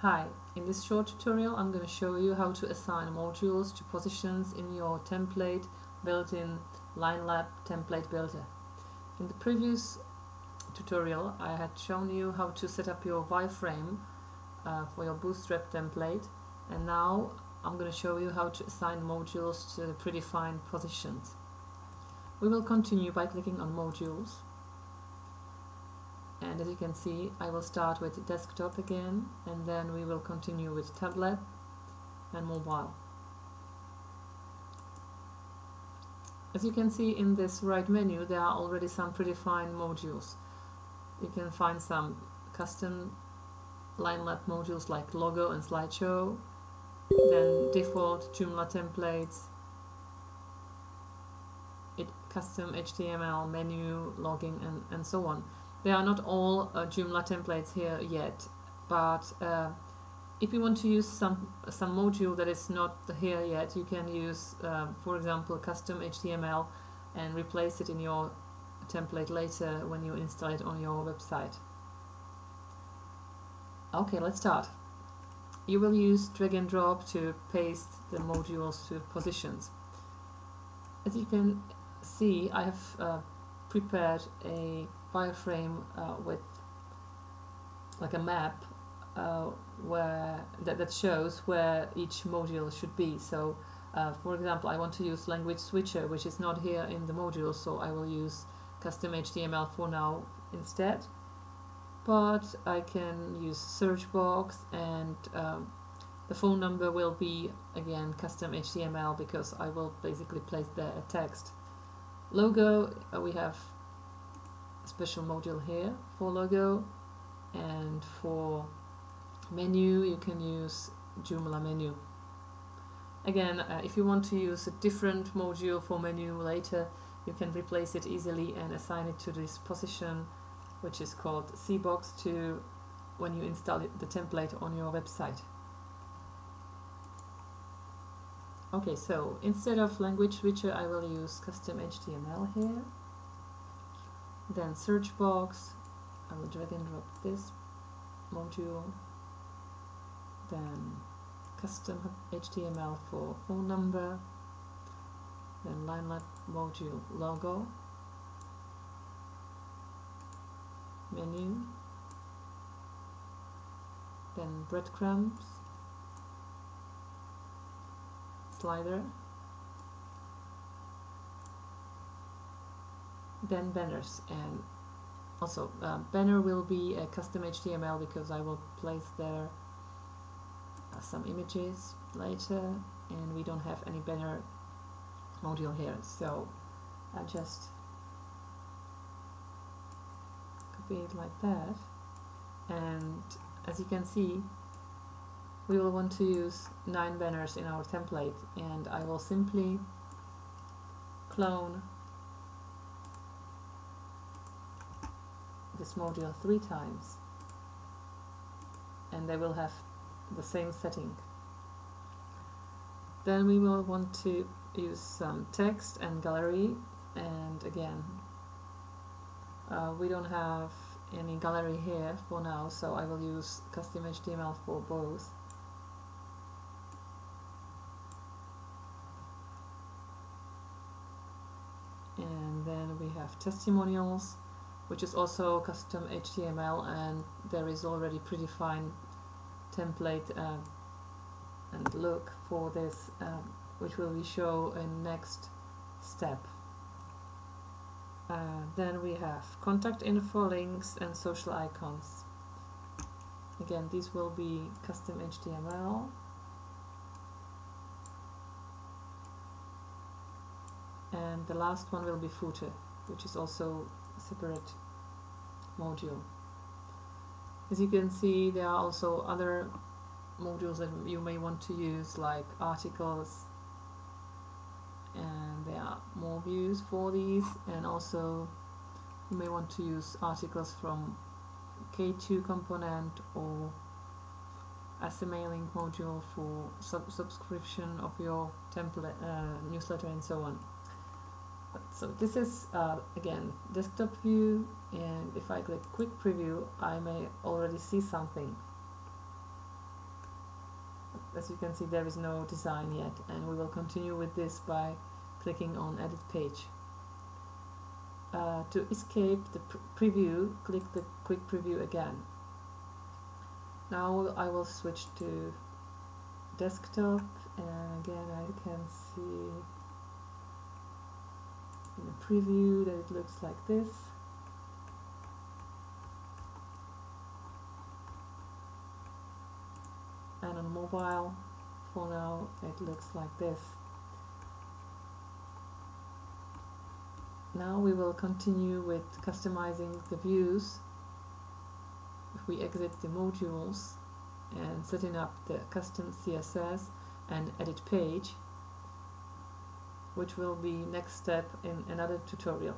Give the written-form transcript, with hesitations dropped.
Hi, in this short tutorial I'm going to show you how to assign modules to positions in your template built-in Linelab template builder. In the previous tutorial I had shown you how to set up your wireframe for your Bootstrap template, and now I'm going to show you how to assign modules to predefined positions. We will continue by clicking on modules. And as you can see, I will start with desktop again, and then we will continue with tablet and mobile. As you can see in this right menu, there are already some predefined modules. You can find some custom Linelab modules like logo and slideshow, then default Joomla templates, custom HTML, menu, logging, and so on. There are not all Joomla templates here yet, but if you want to use some module that is not here yet, you can use, for example, custom HTML and replace it in your template later when you install it on your website. Okay, let's start. You will use drag and drop to paste the modules to positions. As you can see, I have prepared a wireframe with like a map that shows where each module should be. So for example, I want to use language switcher, which is not here in the module, so I will use custom HTML for now instead. But I can use search box, and the phone number will be again custom HTML because I will basically place there a text. Logo, we have a special module here for logo, and for menu you can use Joomla menu. Again, if you want to use a different module for menu later, you can replace it easily and assign it to this position, which is called cbox, to when you install the template on your website. Okay, so instead of language switcher I will use custom HTML here. Then search box, I will drag and drop this module. Then custom HTML for phone number. Then Linelab module logo. Menu. Then breadcrumbs. Slider. Then banners, and also banner will be a custom HTML because I will place there some images later, and we don't have any banner module here, so I just copy it like that. And as you can see, we will want to use 9 banners in our template, and I will simply clone this module 3 times, and they will have the same setting. Then we will want to use some text and gallery, and again we don't have any gallery here for now, so I will use custom HTML for both. And then we have testimonials, which is also custom HTML, and there is already predefined template and look for this, which will be shown in next step. Then we have contact info, links, and social icons. Again, these will be custom HTML. And the last one will be footer, which is also a separate module. As you can see, there are also other modules that you may want to use, like articles, and there are more views for these, and also you may want to use articles from K2 component or as a mailing module for subscription of your template newsletter and so on. So this is again desktop view, and if I click quick preview I may already see something. as you can see, there is no design yet, and we will continue with this by clicking on Edit Page. To escape the preview, click the Quick Preview again. Now I will switch to desktop, and again I can see in the preview that it looks like this. And on mobile, for now, it looks like this. Now we will continue with customizing the views. If we exit the modules and setting up the custom CSS and edit page, which will be next step in another tutorial.